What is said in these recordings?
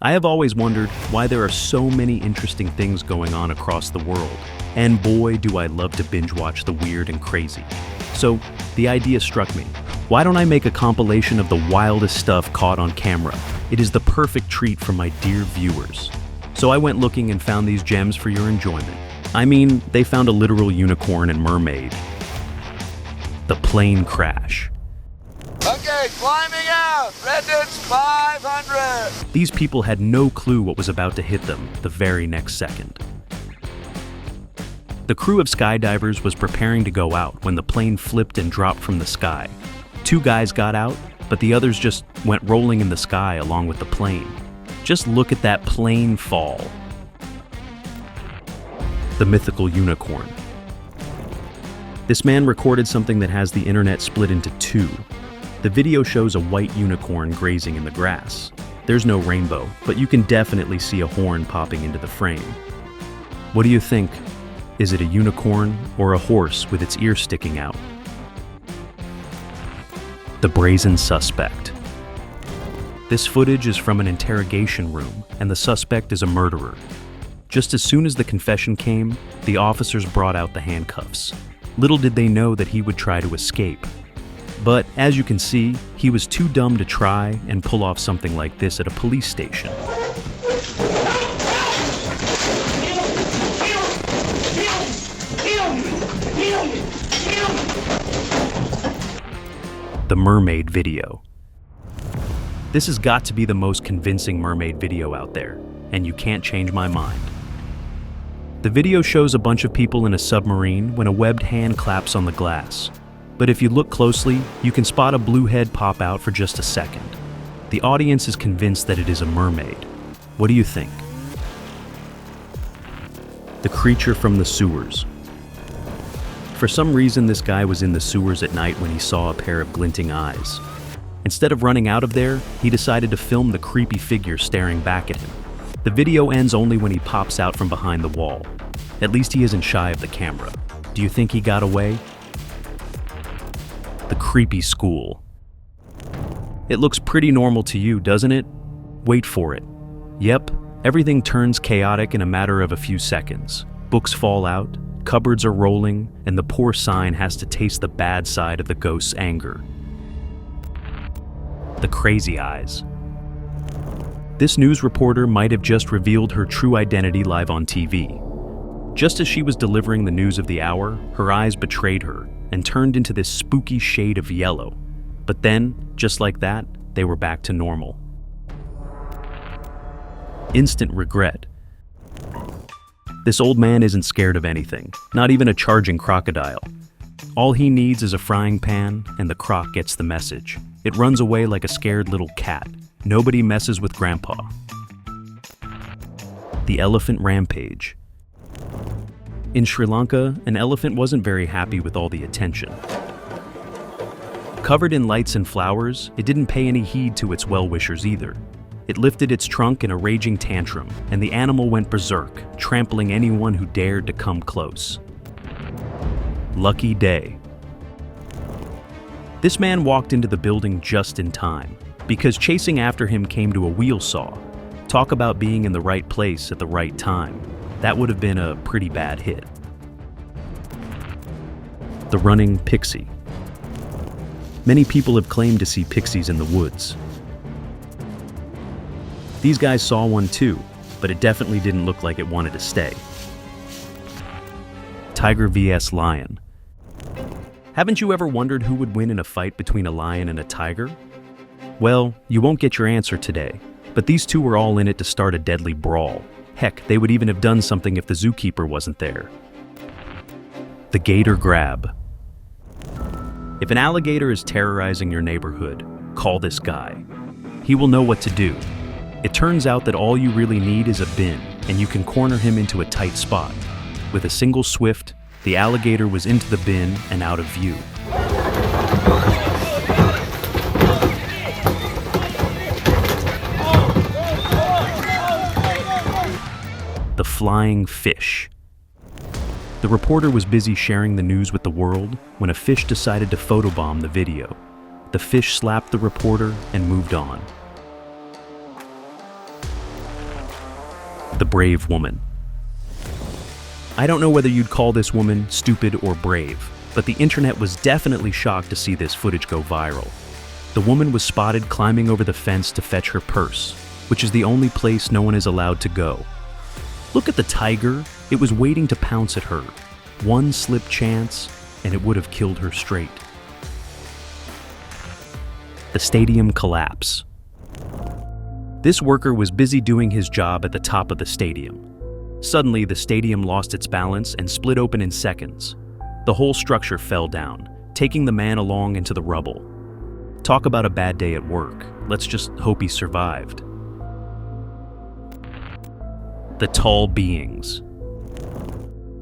I have always wondered why there are so many interesting things going on across the world, and boy do I love to binge watch the weird and crazy. So the idea struck me. Why don't I make a compilation of the wildest stuff caught on camera? It is the perfect treat for my dear viewers. So I went looking and found these gems for your enjoyment. I mean, they found a literal unicorn and mermaid. The plane crash. Okay, climbing out! Reddit's 500! These people had no clue what was about to hit them the very next second. The crew of skydivers was preparing to go out when the plane flipped and dropped from the sky. 2 guys got out, but the others just went rolling in the sky along with the plane. Just look at that plane fall. The mythical unicorn. This man recorded something that has the internet split into 2. The video shows a white unicorn grazing in the grass. There's no rainbow, but you can definitely see a horn popping into the frame. What do you think? Is it a unicorn or a horse with its ear sticking out? The brazen suspect. This footage is from an interrogation room, and the suspect is a murderer. Just as soon as the confession came, the officers brought out the handcuffs. Little did they know that he would try to escape. But as you can see, he was too dumb to try and pull off something like this at a police station. The mermaid video. This has got to be the most convincing mermaid video out there, and you can't change my mind. The video shows a bunch of people in a submarine when a webbed hand claps on the glass. But if you look closely, you can spot a blue head pop out for just a second. The audience is convinced that it is a mermaid. What do you think? The creature from the sewers. For some reason, this guy was in the sewers at night when he saw a pair of glinting eyes. Instead of running out of there, he decided to film the creepy figure staring back at him. The video ends only when he pops out from behind the wall. At least he isn't shy of the camera. Do you think he got away? The creepy school. It looks pretty normal to you, doesn't it? Wait for it. Yep, everything turns chaotic in a matter of a few seconds. Books fall out, cupboards are rolling, and the poor sign has to taste the bad side of the ghost's anger. The crazy eyes. This news reporter might have just revealed her true identity live on TV. Just as she was delivering the news of the hour, her eyes betrayed her and turned into this spooky shade of yellow. But then, just like that, they were back to normal. Instant regret. This old man isn't scared of anything, not even a charging crocodile. All he needs is a frying pan, and the croc gets the message. It runs away like a scared little cat. Nobody messes with Grandpa. The elephant rampage. In Sri Lanka, an elephant wasn't very happy with all the attention. Covered in lights and flowers, it didn't pay any heed to its well-wishers either. It lifted its trunk in a raging tantrum, and the animal went berserk, trampling anyone who dared to come close. Lucky day. This man walked into the building just in time, because chasing after him came to a wheel saw. Talk about being in the right place at the right time. That would have been a pretty bad hit. The running pixie. Many people have claimed to see pixies in the woods. These guys saw one too, but it definitely didn't look like it wanted to stay. Tiger vs. lion. Haven't you ever wondered who would win in a fight between a lion and a tiger? Well, you won't get your answer today, but these two were all in it to start a deadly brawl. Heck, they would even have done something if the zookeeper wasn't there. The gator grab. If an alligator is terrorizing your neighborhood, call this guy. He will know what to do. It turns out that all you really need is a bin, and you can corner him into a tight spot. With a single swift, the alligator was into the bin and out of view. The flying fish. The reporter was busy sharing the news with the world when a fish decided to photobomb the video. The fish slapped the reporter and moved on. The brave woman. I don't know whether you'd call this woman stupid or brave, but the internet was definitely shocked to see this footage go viral. The woman was spotted climbing over the fence to fetch her purse, which is the only place no one is allowed to go. Look at the tiger. It was waiting to pounce at her. One slip chance, and it would have killed her straight. The stadium collapse. This worker was busy doing his job at the top of the stadium. Suddenly, the stadium lost its balance and split open in seconds. The whole structure fell down, taking the man along into the rubble. Talk about a bad day at work. Let's just hope he survived. The tall beings.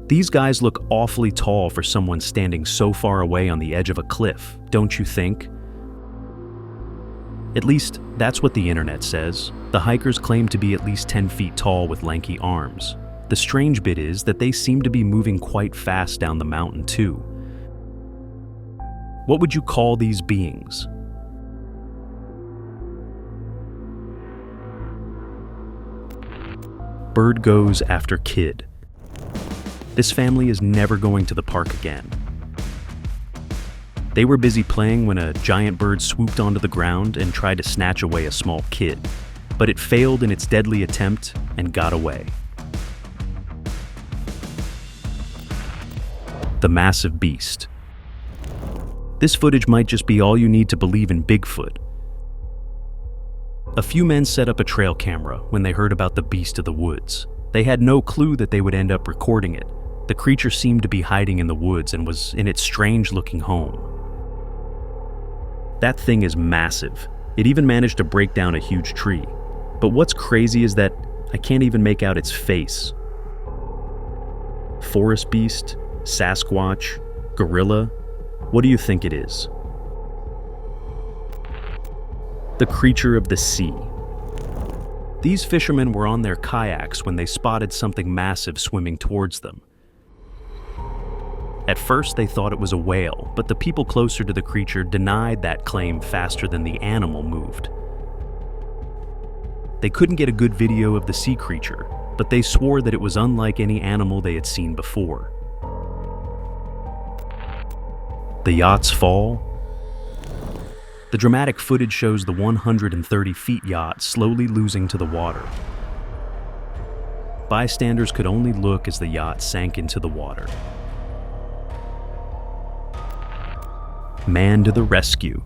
These guys look awfully tall for someone standing so far away on the edge of a cliff, don't you think? At least, that's what the internet says. The hikers claim to be at least 10 feet tall with lanky arms. The strange bit is that they seem to be moving quite fast down the mountain too. What would you call these beings? Bird goes after kid. This family is never going to the park again. They were busy playing when a giant bird swooped onto the ground and tried to snatch away a small kid, but it failed in its deadly attempt and got away. The massive beast. This footage might just be all you need to believe in Bigfoot. A few men set up a trail camera when they heard about the beast of the woods. They had no clue that they would end up recording it. The creature seemed to be hiding in the woods and was in its strange-looking home. That thing is massive. It even managed to break down a huge tree. But what's crazy is that I can't even make out its face. Forest beast? Sasquatch? Gorilla? What do you think it is? The creature of the sea. These fishermen were on their kayaks when they spotted something massive swimming towards them. At first, they thought it was a whale, but the people closer to the creature denied that claim faster than the animal moved. They couldn't get a good video of the sea creature, but they swore that it was unlike any animal they had seen before. The yacht's fall. The dramatic footage shows the 130 feet yacht slowly losing to the water. Bystanders could only look as the yacht sank into the water. Man to the rescue.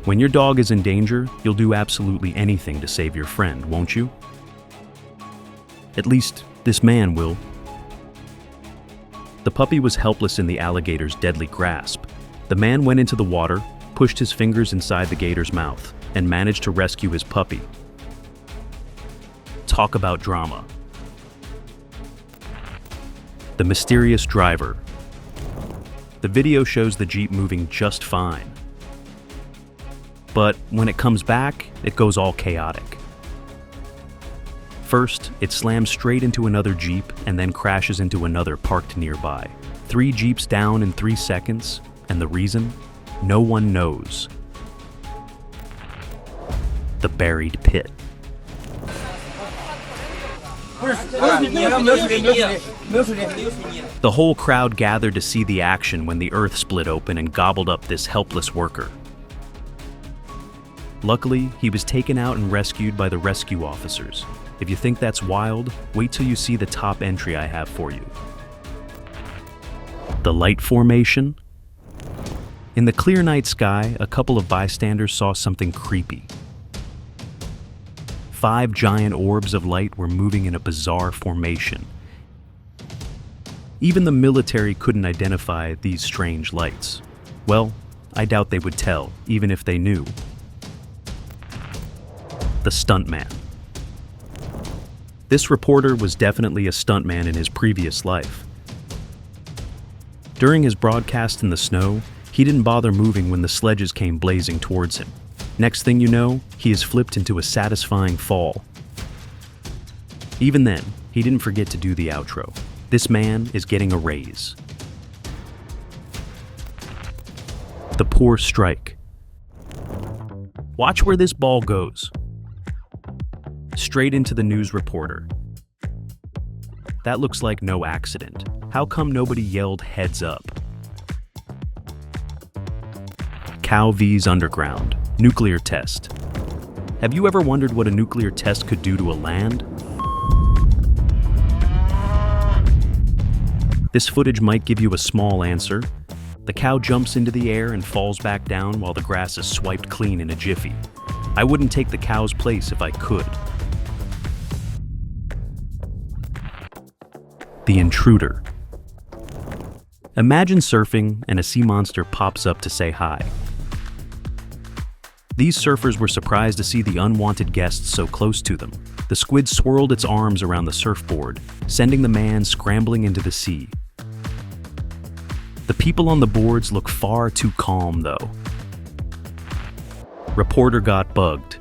When your dog is in danger, you'll do absolutely anything to save your friend, won't you? At least, this man will. The puppy was helpless in the alligator's deadly grasp. The man went into the water, pushed his fingers inside the gator's mouth, and managed to rescue his puppy. Talk about drama. The mysterious driver. The video shows the Jeep moving just fine. But when it comes back, it goes all chaotic. First, it slams straight into another Jeep and then crashes into another parked nearby. 3 Jeeps down in 3 seconds, and the reason? No one knows. The buried pit. The whole crowd gathered to see the action when the earth split open and gobbled up this helpless worker. Luckily, he was taken out and rescued by the rescue officers. If you think that's wild, wait till you see the top entry I have for you. The light formation. In the clear night sky, a couple of bystanders saw something creepy. 5 giant orbs of light were moving in a bizarre formation. Even the military couldn't identify these strange lights. Well, I doubt they would tell, even if they knew. The stuntman. This reporter was definitely a stuntman in his previous life. During his broadcast in the snow, he didn't bother moving when the sledges came blazing towards him. Next thing you know, he is flipped into a satisfying fall. Even then, he didn't forget to do the outro. This man is getting a raise. The poor strike. Watch where this ball goes. straight into the news reporter. That looks like no accident. How come nobody yelled heads up? Cow vs underground, nuclear test. Have you ever wondered what a nuclear test could do to a land? This footage might give you a small answer. The cow jumps into the air and falls back down while the grass is swiped clean in a jiffy. I wouldn't take the cow's place if I could. The intruder. Imagine surfing and a sea monster pops up to say hi. These surfers were surprised to see the unwanted guests so close to them. The squid swirled its arms around the surfboard, sending the man scrambling into the sea. The people on the boards look far too calm, though. Reporter got bugged.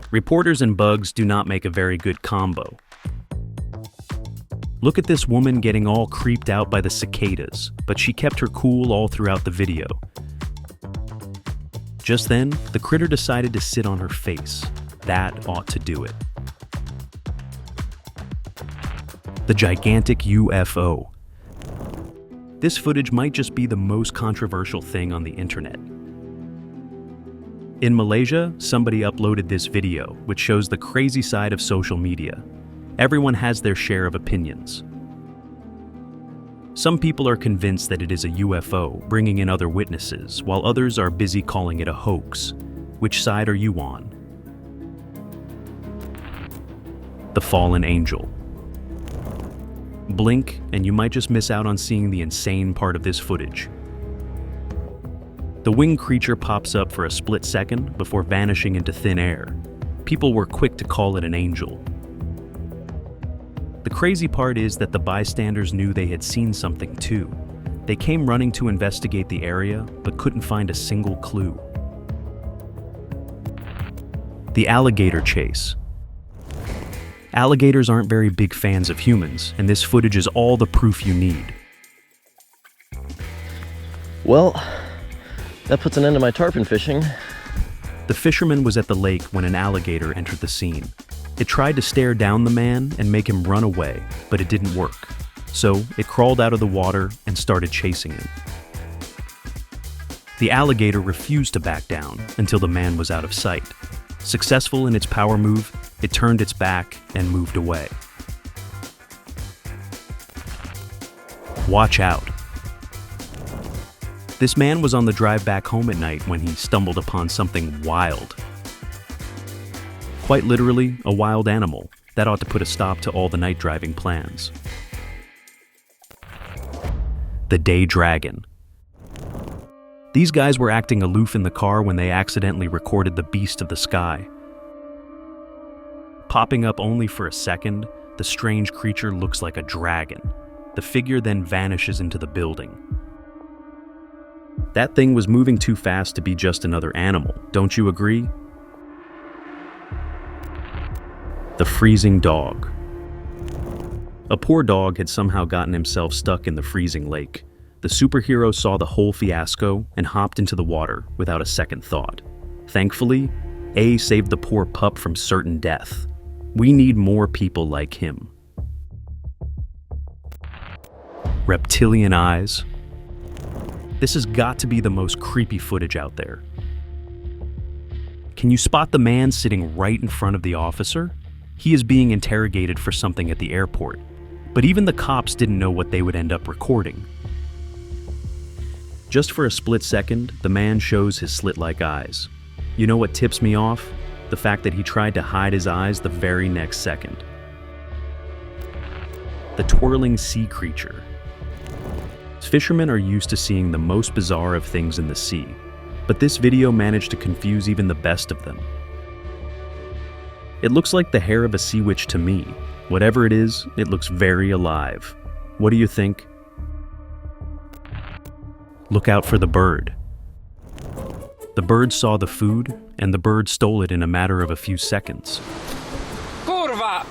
Reporters and bugs do not make a very good combo. Look at this woman getting all creeped out by the cicadas, but she kept her cool all throughout the video. Just then, the critter decided to sit on her face. That ought to do it. The gigantic UFO. This footage might just be the most controversial thing on the internet. In Malaysia, somebody uploaded this video, which shows the crazy side of social media. Everyone has their share of opinions. Some people are convinced that it is a UFO, bringing in other witnesses, while others are busy calling it a hoax. Which side are you on? The fallen angel. Blink, and you might just miss out on seeing the insane part of this footage. The winged creature pops up for a split second before vanishing into thin air. People were quick to call it an angel. The crazy part is that the bystanders knew they had seen something too. They came running to investigate the area, but couldn't find a single clue. The alligator chase. Alligators aren't very big fans of humans, and this footage is all the proof you need. Well, that puts an end to my tarpon fishing. The fisherman was at the lake when an alligator entered the scene. It tried to stare down the man and make him run away, but it didn't work. So it crawled out of the water and started chasing him. The alligator refused to back down until the man was out of sight. Successful in its power move, it turned its back and moved away. Watch out. This man was on the drive back home at night when he stumbled upon something wild. Quite literally, a wild animal. That ought to put a stop to all the night driving plans. The day dragon. These guys were acting aloof in the car when they accidentally recorded the beast of the sky. Popping up only for a second, the strange creature looks like a dragon. The figure then vanishes into the building. That thing was moving too fast to be just another animal, don't you agree? The freezing dog. A poor dog had somehow gotten himself stuck in the freezing lake. The superhero saw the whole fiasco and hopped into the water without a second thought. Thankfully, A saved the poor pup from certain death. We need more people like him. Reptilian eyes. This has got to be the most creepy footage out there. Can you spot the man sitting right in front of the officer? He is being interrogated for something at the airport, but even the cops didn't know what they would end up recording. Just for a split second, the man shows his slit-like eyes. You know what tips me off? The fact that he tried to hide his eyes the very next second. The twirling sea creature. Fishermen are used to seeing the most bizarre of things in the sea, but this video managed to confuse even the best of them. It looks like the hair of a sea witch to me. Whatever it is, it looks very alive. What do you think? Look out for the bird. The bird saw the food, and the bird stole it in a matter of a few seconds. Kurva!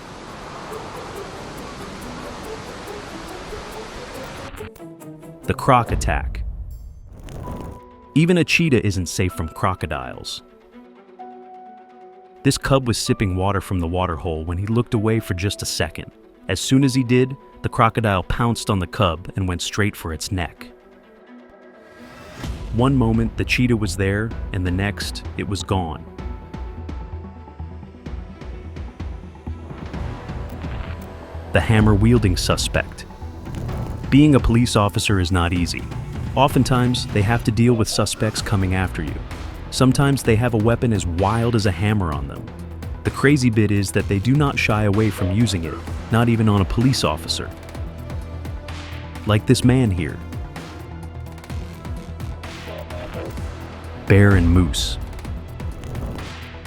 The croc attack. Even a cheetah isn't safe from crocodiles. This cub was sipping water from the water hole when he looked away for just a second. As soon as he did, the crocodile pounced on the cub and went straight for its neck. One moment, the cheetah was there, and the next, it was gone. The hammer-wielding suspect. Being a police officer is not easy. Oftentimes, they have to deal with suspects coming after you. Sometimes they have a weapon as wild as a hammer on them. The crazy bit is that they do not shy away from using it, not even on a police officer. Like this man here. Bear and moose.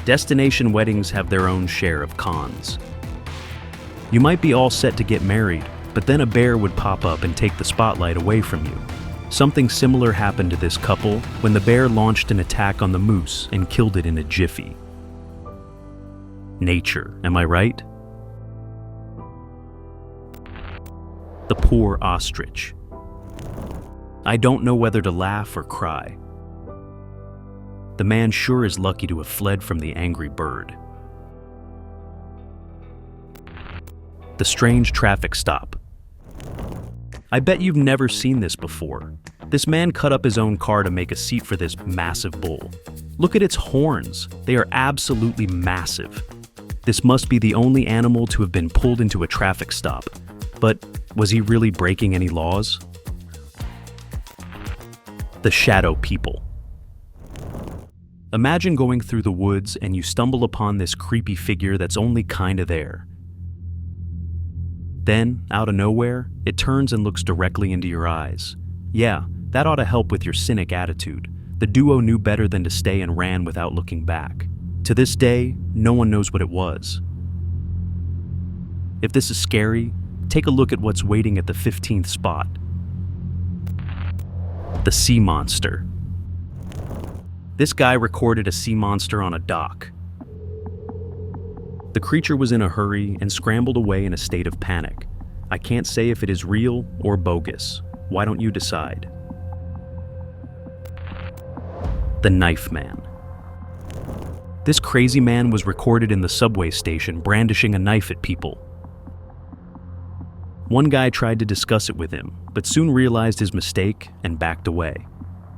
Destination weddings have their own share of cons. You might be all set to get married, but then a bear would pop up and take the spotlight away from you. Something similar happened to this couple when the bear launched an attack on the moose and killed it in a jiffy. Nature, am I right? The poor ostrich. I don't know whether to laugh or cry. The man sure is lucky to have fled from the angry bird. The strange traffic stop. I bet you've never seen this before. This man cut up his own car to make a seat for this massive bull. Look at its horns. They are absolutely massive. This must be the only animal to have been pulled into a traffic stop. But was he really breaking any laws? The shadow people. Imagine going through the woods and you stumble upon this creepy figure that's only kinda there. Then, out of nowhere, it turns and looks directly into your eyes. Yeah, that ought to help with your cynic attitude. The duo knew better than to stay and ran without looking back. To this day, no one knows what it was. If this is scary, take a look at what's waiting at the 15th spot. The sea monster. This guy recorded a sea monster on a dock. The creature was in a hurry and scrambled away in a state of panic. I can't say if it is real or bogus. Why don't you decide? The knife man. This crazy man was recorded in the subway station brandishing a knife at people. One guy tried to discuss it with him, but soon realized his mistake and backed away.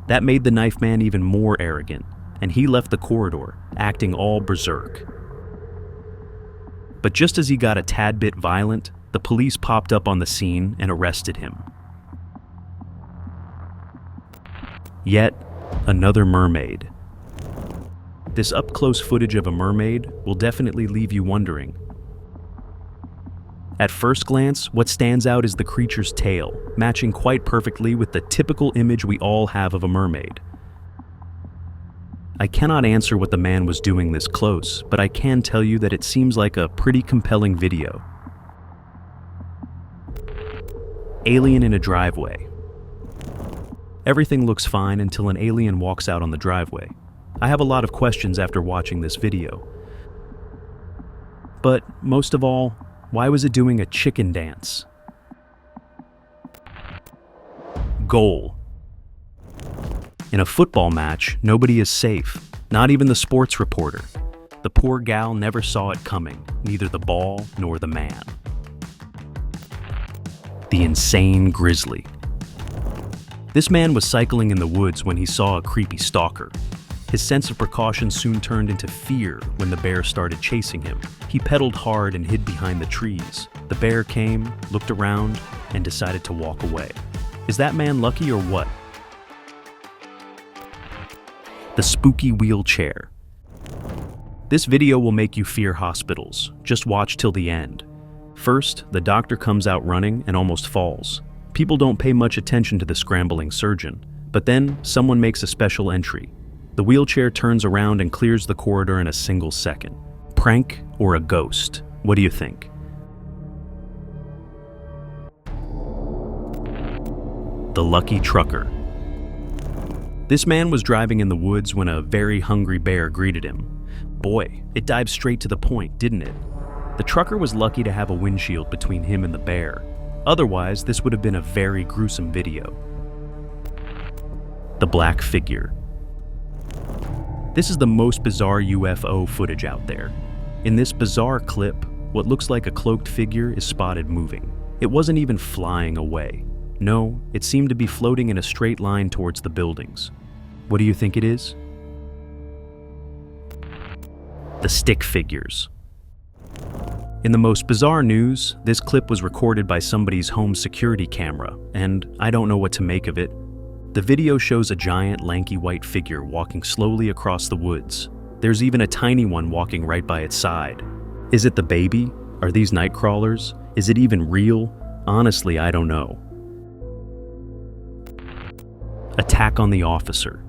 That made the knife man even more arrogant, and he left the corridor, acting all berserk. But just as he got a tad bit violent, the police popped up on the scene and arrested him. Yet another mermaid. This up-close footage of a mermaid will definitely leave you wondering. At first glance, what stands out is the creature's tail, matching quite perfectly with the typical image we all have of a mermaid. I cannot answer what the man was doing this close, but I can tell you that it seems like a pretty compelling video. Alien in a driveway. Everything looks fine until an alien walks out on the driveway. I have a lot of questions after watching this video. But most of all, why was it doing a chicken dance? Goal. In a football match, nobody is safe, not even the sports reporter. The poor gal never saw it coming, neither the ball nor the man. The insane grizzly. This man was cycling in the woods when he saw a creepy stalker. His sense of precaution soon turned into fear when the bear started chasing him. He pedaled hard and hid behind the trees. The bear came, looked around, and decided to walk away. Is that man lucky or what? The spooky wheelchair. This video will make you fear hospitals. Just watch till the end. First, the doctor comes out running and almost falls. People don't pay much attention to the scrambling surgeon, but then someone makes a special entry. The wheelchair turns around and clears the corridor in a single second. Prank or a ghost? What do you think? The lucky trucker. This man was driving in the woods when a very hungry bear greeted him. Boy, it dived straight to the point, didn't it? The trucker was lucky to have a windshield between him and the bear. Otherwise, this would have been a very gruesome video. The black figure. This is the most bizarre UFO footage out there. In this bizarre clip, what looks like a cloaked figure is spotted moving. It wasn't even flying away. No, it seemed to be floating in a straight line towards the buildings. What do you think it is? The stick figures. In the most bizarre news, this clip was recorded by somebody's home security camera, and I don't know what to make of it. The video shows a giant, lanky white figure walking slowly across the woods. There's even a tiny one walking right by its side. Is it the baby? Are these night crawlers? Is it even real? Honestly, I don't know. Attack on the officer.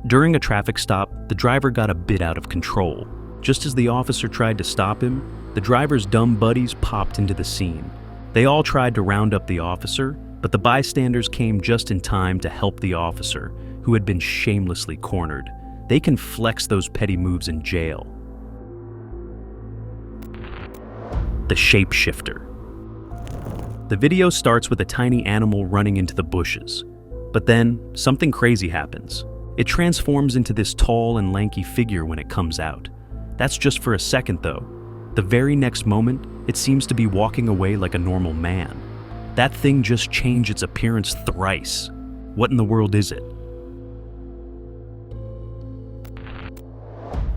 During a traffic stop, the driver got a bit out of control. Just as the officer tried to stop him, the driver's dumb buddies popped into the scene. They all tried to round up the officer, but the bystanders came just in time to help the officer, who had been shamelessly cornered. They can flex those petty moves in jail. The shapeshifter. The video starts with a tiny animal running into the bushes. But then, something crazy happens. It transforms into this tall and lanky figure when it comes out. That's just for a second though. The very next moment, it seems to be walking away like a normal man. That thing just changed its appearance thrice. What in the world is it?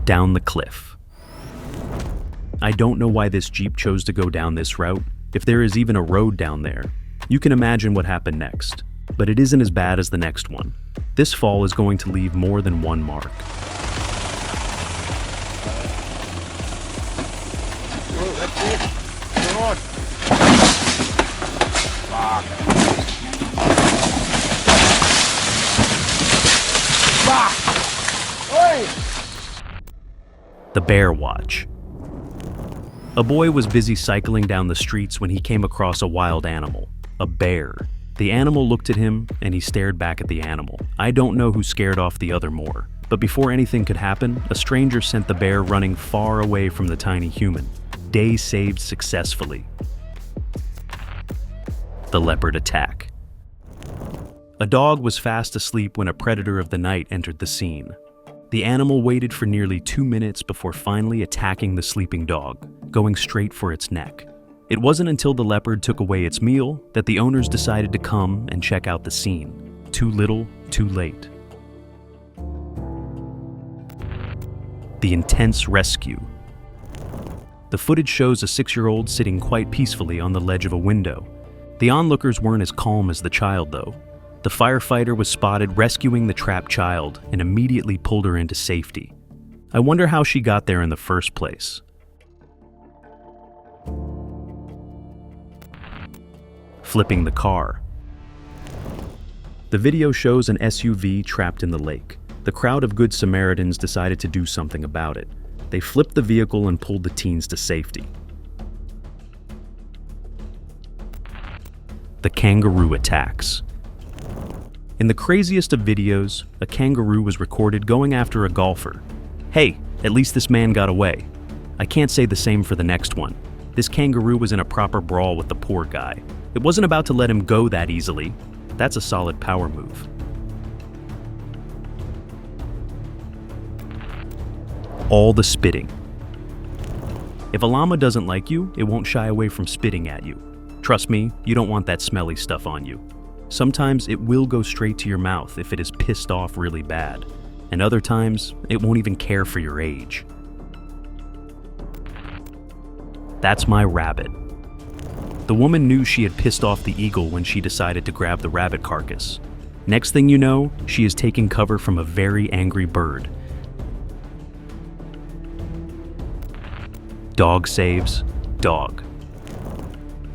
Down the cliff. I don't know why this Jeep chose to go down this route, if there is even a road down there. You can imagine what happened next, but it isn't as bad as the next one. This fall is going to leave more than one mark. The Bear Watch. A boy was busy cycling down the streets when he came across a wild animal, a bear. The animal looked at him, and he stared back at the animal. I don't know who scared off the other more, but before anything could happen, a stranger sent the bear running far away from the tiny human. Day saved successfully. The leopard attack. A dog was fast asleep when a predator of the night entered the scene. The animal waited for nearly 2 minutes before finally attacking the sleeping dog, going straight for its neck. It wasn't until the leopard took away its meal that the owners decided to come and check out the scene. Too little, too late. The intense rescue. The footage shows a 6-year-old sitting quite peacefully on the ledge of a window. The onlookers weren't as calm as the child, though. The firefighter was spotted rescuing the trapped child and immediately pulled her into safety. I wonder how she got there in the first place. Flipping the car. The video shows an SUV trapped in the lake. The crowd of Good Samaritans decided to do something about it. They flipped the vehicle and pulled the teens to safety. The kangaroo attacks. In the craziest of videos, a kangaroo was recorded going after a golfer. Hey, at least this man got away. I can't say the same for the next one. This kangaroo was in a proper brawl with the poor guy. It wasn't about to let him go that easily. That's a solid power move. All the spitting. If a llama doesn't like you, it won't shy away from spitting at you. Trust me, you don't want that smelly stuff on you. Sometimes it will go straight to your mouth if it is pissed off really bad, and other times it won't even care for your age. That's my rabbit. The woman knew she had pissed off the eagle when she decided to grab the rabbit carcass. Next thing you know, she is taking cover from a very angry bird. Dog saves dog.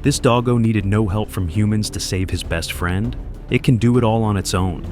This doggo needed no help from humans to save his best friend. It can do it all on its own.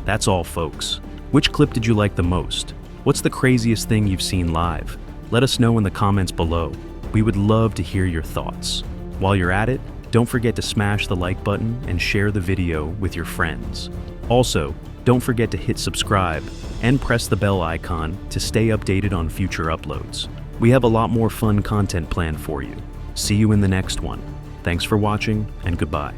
That's all, folks. Which clip did you like the most? What's the craziest thing you've seen live? Let us know in the comments below. We would love to hear your thoughts. While you're at it, don't forget to smash the like button and share the video with your friends. Also, don't forget to hit subscribe and press the bell icon to stay updated on future uploads. We have a lot more fun content planned for you. See you in the next one. Thanks for watching, and goodbye.